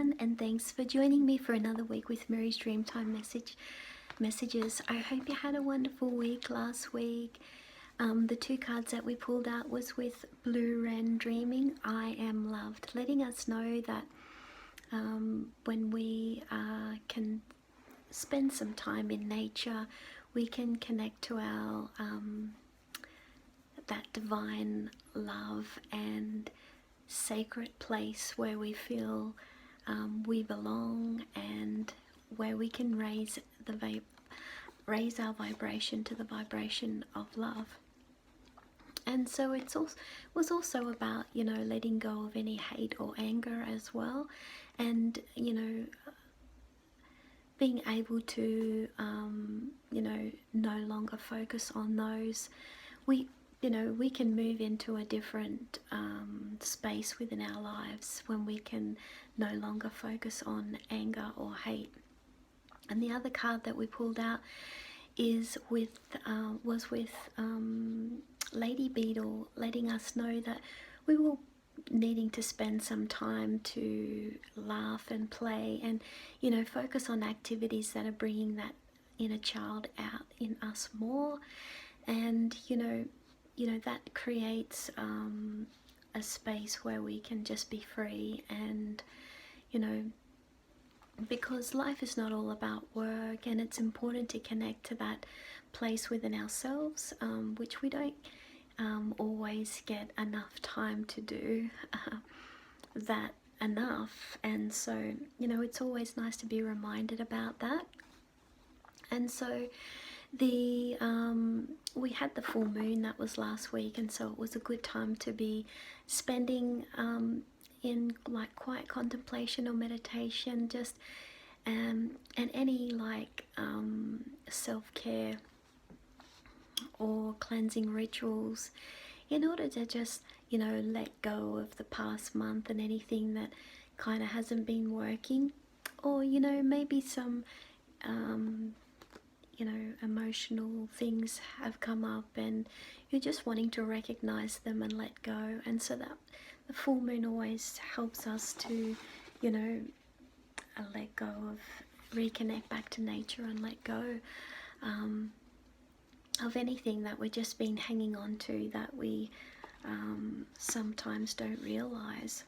everyone, and thanks for joining me for another week with Mary's Dreamtime messages. I hope you had a wonderful week last week. The two cards that we pulled out was with Blue Wren Dreaming, I Am Loved, letting us know that when we can spend some time in nature, we can connect to our that divine love and sacred place where we feel we belong, and where we can raise our vibration to the vibration of love. And so was also about, letting go of any hate or anger as well, and being able to no longer focus on those. We can move into a different space within our lives when we can no longer focus on anger or hate. And the other card that we pulled out was with Lady Beetle, letting us know that we will needing to spend some time to laugh and play and focus on activities that are bringing that inner child out in us more. And that creates a space where we can just be free, and because life is not all about work, and it's important to connect to that place within ourselves, which we don't always get enough time to do that enough. And so it's always nice to be reminded about that. And so we had the full moon that was last week, and so it was a good time to be spending in like quiet contemplation or meditation, just and any self-care or cleansing rituals, in order to just let go of the past month and anything that kind of hasn't been working, or maybe some emotional things have come up and you're just wanting to recognize them and let go. And so that the full moon always helps us to let go of, reconnect back to nature and let go of anything that we've just been hanging on to that we sometimes don't realize.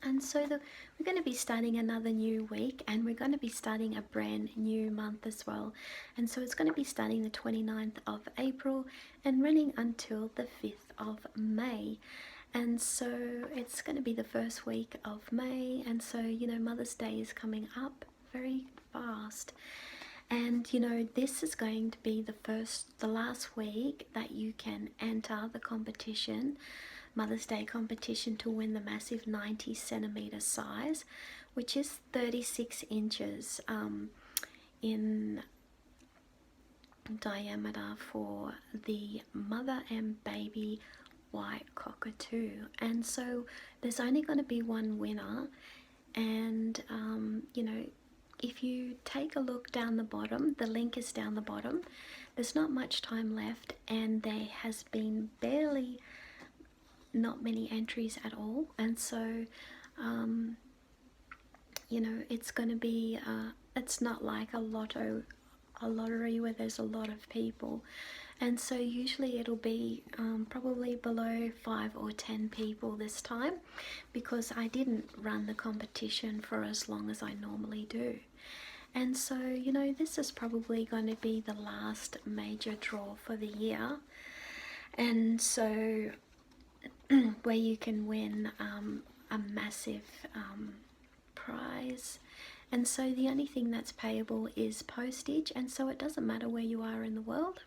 And so we're going to be starting another new week, and we're going to be starting a brand new month as well. And so it's going to be starting the 29th of April and running until the 5th of May. And so it's going to be the first week of May. And so, Mother's Day is coming up very fast. And, this is going to be the last week that you can enter the competition, Mother's Day competition, to win the massive 90 centimeter size, which is 36 inches in diameter, for the mother and baby white cockatoo. And so there's only going to be one winner. And if you take a look down the bottom, the link is down the bottom. There's not much time left, and there has been not many entries at all. And so it's going to be it's not like a lottery where there's a lot of people. And so usually it'll be probably below 5 or 10 people this time, because I didn't run the competition for as long as I normally do. And so this is probably going to be the last major draw for the year. And so where you can win a massive prize. And so the only thing that's payable is postage, and so it doesn't matter where you are in the world.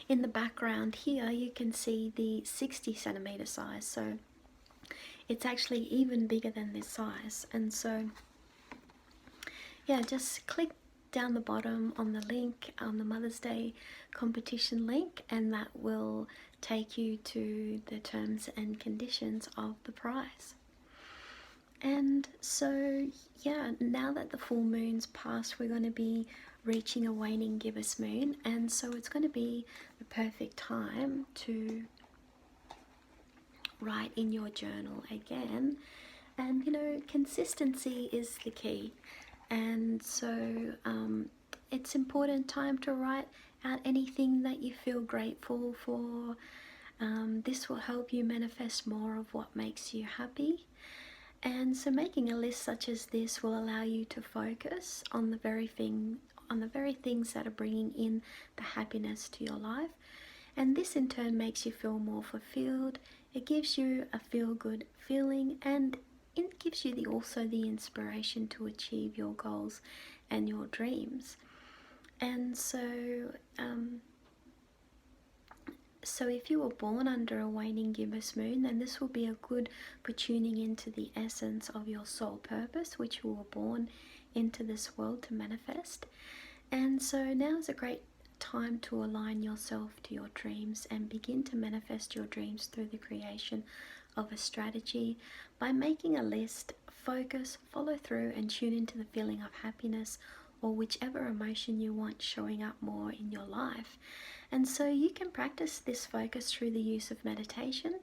In the background here you can see the 60 centimeter size, so it's actually even bigger than this size. And so yeah, just click down the bottom on the link, on the Mother's Day competition link, and that will take you to the terms and conditions of the prize. And so yeah, now that the full moon's passed, we're going to be reaching a waning gibbous moon, and so it's going to be the perfect time to write in your journal again And you know, consistency is the key. And so it's important time to write out anything that you feel grateful for. This will help you manifest more of what makes you happy. And so making a list such as this will allow you to focus on the very things that are bringing in the happiness to your life. And this in turn makes you feel more fulfilled. It gives you a feel good feeling, and it gives you also the inspiration to achieve your goals and your dreams. And so if you were born under a waning gibbous moon, then this will be a good for tuning into the essence of your soul purpose, which you were born into this world to manifest. And so now is a great time to align yourself to your dreams and begin to manifest your dreams through the creation of a strategy by making a list, focus, follow through, and tune into the feeling of happiness or whichever emotion you want showing up more in your life. And so you can practice this focus through the use of meditation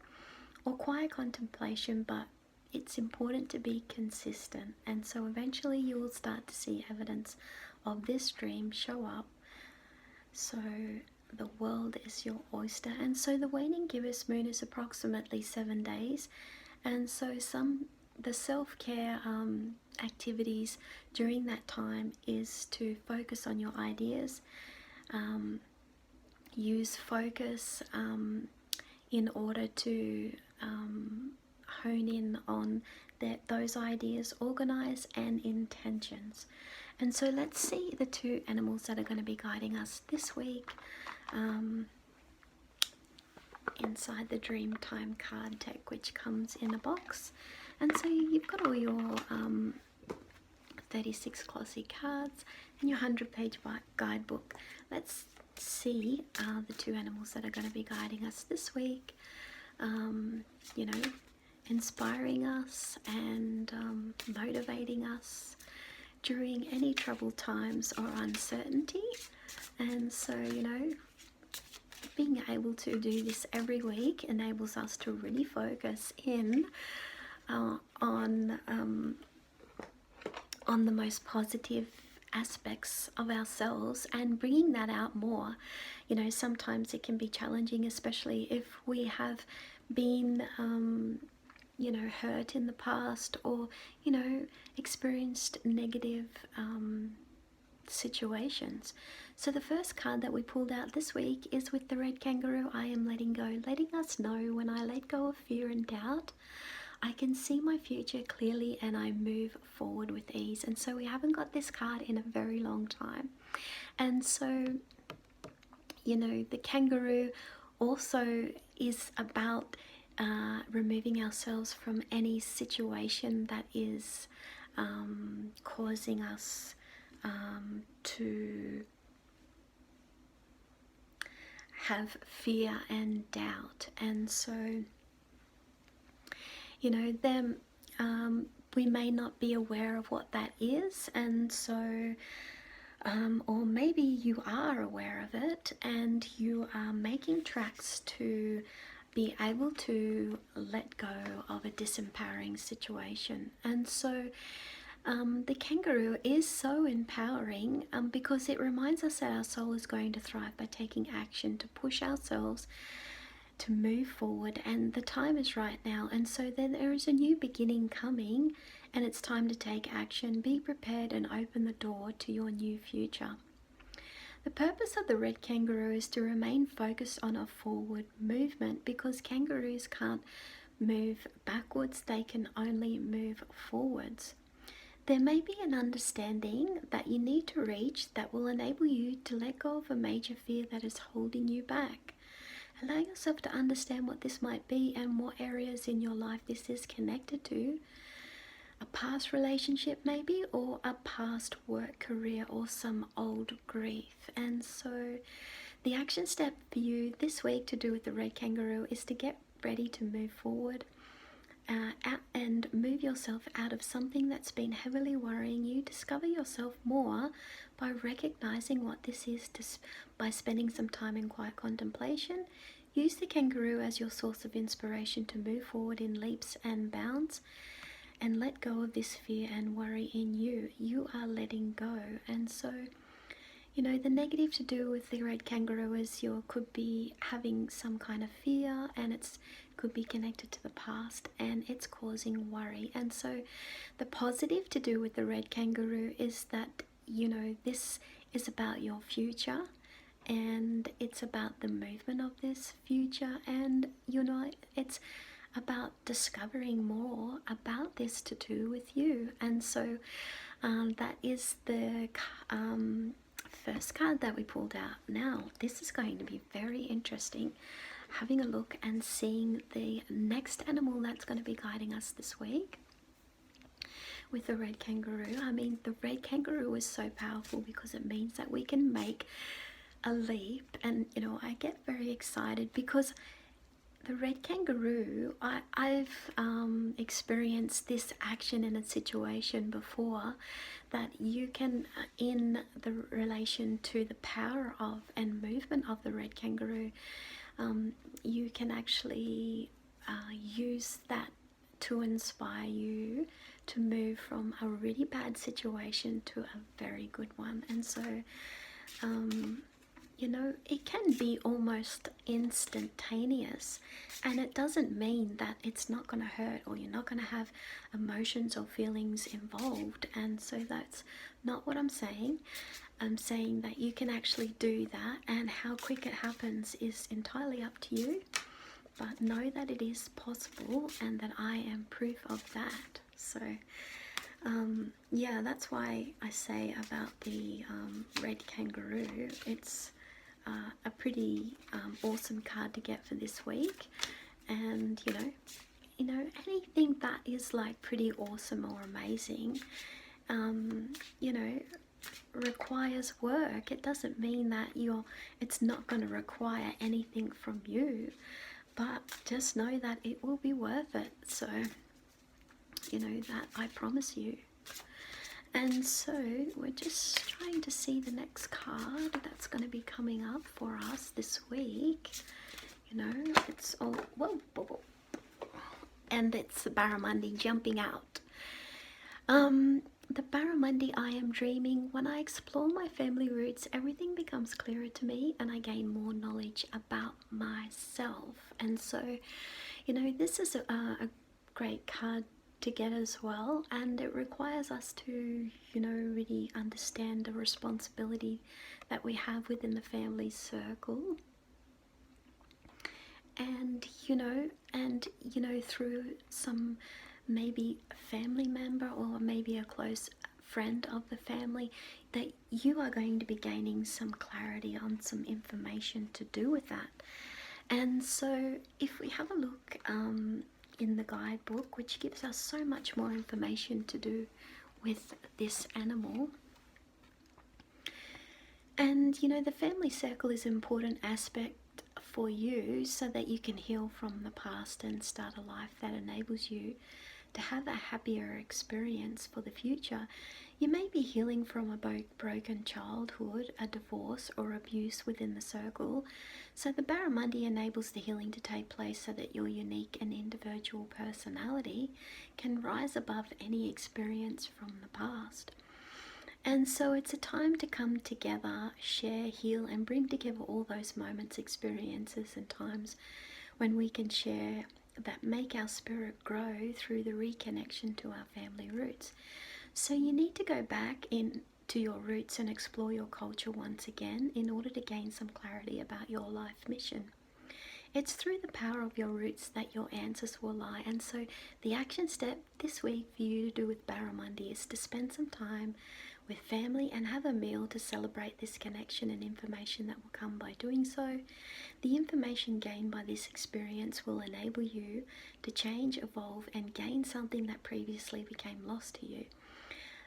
or quiet contemplation, but it's important to be consistent. And so eventually you will start to see evidence of this dream show up. So the world is your oyster. And so the waning gibbous moon is approximately 7 days. And so the self-care activities during that time is to focus on your ideas, use focus in order to hone in on those ideas, organize, and intentions. And so let's see the 2 animals that are going to be guiding us this week inside the Dreamtime card deck, which comes in a box. And so you've got all your 36 glossy cards and your 100-page guidebook. Let's see the 2 animals that are going to be guiding us this week, you know, inspiring us and motivating us during any troubled times or uncertainty. And so, you know, being able to do this every week enables us to really focus in on the most positive aspects of ourselves and bringing that out more. You know, sometimes it can be challenging, especially if we have been you know, hurt in the past, or you know, experienced negative situations. So the first card that we pulled out this week is with the red kangaroo. I am letting go, letting us know when I let go of fear and doubt, I can see my future clearly and I move forward with ease. And so we haven't got this card in a very long time. And so, you know, the kangaroo also is about removing ourselves from any situation that is causing us to have fear and doubt. And so, you know, them we may not be aware of what that is, and so or maybe you are aware of it and you are making tracks to be able to let go of a disempowering situation. And so the kangaroo is so empowering because it reminds us that our soul is going to thrive by taking action to push ourselves to move forward, and the time is right now. And so then there is a new beginning coming, and it's time to take action. Be prepared and open the door to your new future. The purpose of the red kangaroo is to remain focused on a forward movement, because kangaroos can't move backwards, they can only move forwards. There may be an understanding that you need to reach that will enable you to let go of a major fear that is holding you back. Allow yourself to understand what this might be and what areas in your life this is connected to. A past relationship maybe, or a past work career, or some old grief. And so the action step for you this week to do with the red kangaroo is to get ready to move forward and move yourself out of something that's been heavily worrying you. Discover yourself more by recognizing what this is, by spending some time in quiet contemplation. Use the kangaroo as your source of inspiration to move forward in leaps and bounds. and let go of this fear and worry in you. You are letting go. And so, the negative to do with the red kangaroo is you could be having some kind of fear, and it's could be connected to the past, and it's causing worry. And so the positive to do with the red kangaroo is that this is about your future, and it's about the movement of this future, and it's about discovering more about this to do with you. And so that is the first card that we pulled out. Now this is going to be very interesting, having a look and seeing the next animal that's going to be guiding us this week with the red kangaroo. I mean, the red kangaroo is so powerful because it means that we can make a leap. And I get very excited because the red kangaroo, I've experienced this action in a situation before, that you can, in the relation to the power of and movement of the red kangaroo, you can actually use that to inspire you to move from a really bad situation to a very good one. And so it can be almost instantaneous, and it doesn't mean that it's not going to hurt or you're not going to have emotions or feelings involved. And so that's not what I'm saying. I'm saying that you can actually do that, and how quick it happens is entirely up to you. But know that it is possible, and that I am proof of that. So yeah, that's why I say about the red kangaroo. It's a pretty awesome card to get for this week. And anything that is like pretty awesome or amazing, requires work. It doesn't mean that it's not going to require anything from you, but just know that it will be worth it. So that I promise you. And so we're just trying to see the next card that's going to be coming up for us this week. It's all, whoa, whoa, whoa. And it's the Barramundi jumping out. The Barramundi, I am dreaming. When I explore my family roots, everything becomes clearer to me, and I gain more knowledge about myself. And so, this is a great card to get as well, and it requires us to really understand the responsibility that we have within the family circle, and through some maybe a family member or maybe a close friend of the family, that you are going to be gaining some clarity on some information to do with that. And so if we have a look in the guidebook, which gives us so much more information to do with this animal. And the family circle is an important aspect for you, so that you can heal from the past and start a life that enables you to have a happier experience for the future. You may be healing from a broken childhood, a divorce, or abuse within the circle. So the Barramundi enables the healing to take place so that your unique and individual personality can rise above any experience from the past. And so it's a time to come together, share, heal, and bring together all those moments, experiences, and times when we can share that make our spirit grow through the reconnection to our family roots. So you need to go back into your roots and explore your culture once again in order to gain some clarity about your life mission. It's through the power of your roots that your answers will lie. And so the action step this week for you to do with Barramundi is to spend some time with family and have a meal to celebrate this connection and information that will come by doing so. The information gained by this experience will enable you to change, evolve, and gain something that previously became lost to you.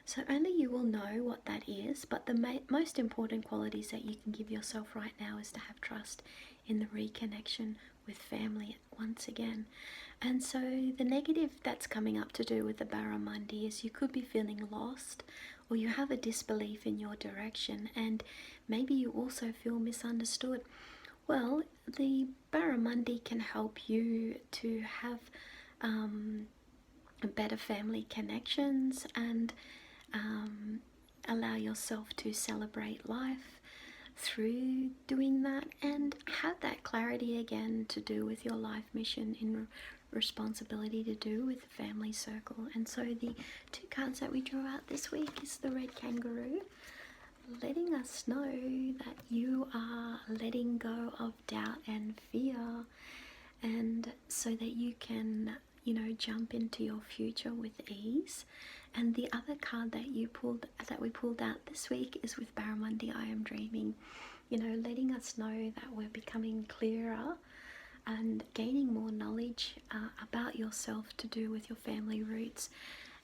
So only you will know what that is, but the most important qualities that you can give yourself right now is to have trust in the reconnection with family once again. And so the negative that's coming up to do with the Barramundi is you could be feeling lost, or you have a disbelief in your direction, and maybe you also feel misunderstood. Well, the Barramundi can help you to have better family connections, and allow yourself to celebrate life through doing that, and have that clarity again to do with your life mission in responsibility to do with the family circle. And so the two cards that we draw out this week is the red kangaroo, letting us know that you are letting go of doubt and fear, and so that you can, you know, jump into your future with ease. And the other card that we pulled out this week is with Barramundi, I am dreaming, you know, letting us know that we're becoming clearer and gaining more knowledge about yourself to do with your family roots.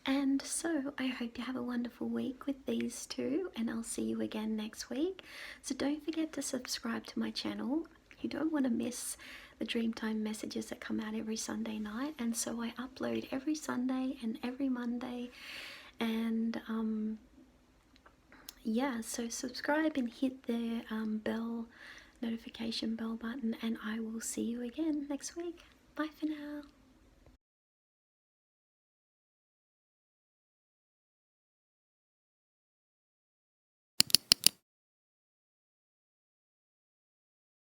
And so I hope you have a wonderful week with these two, and I'll see you again next week. So don't forget to subscribe to my channel. You don't want to miss the Dreamtime messages that come out every Sunday night. And so I upload every Sunday and every Monday. And yeah, so subscribe and hit the notification bell button, and I will see you again next week. Bye for now.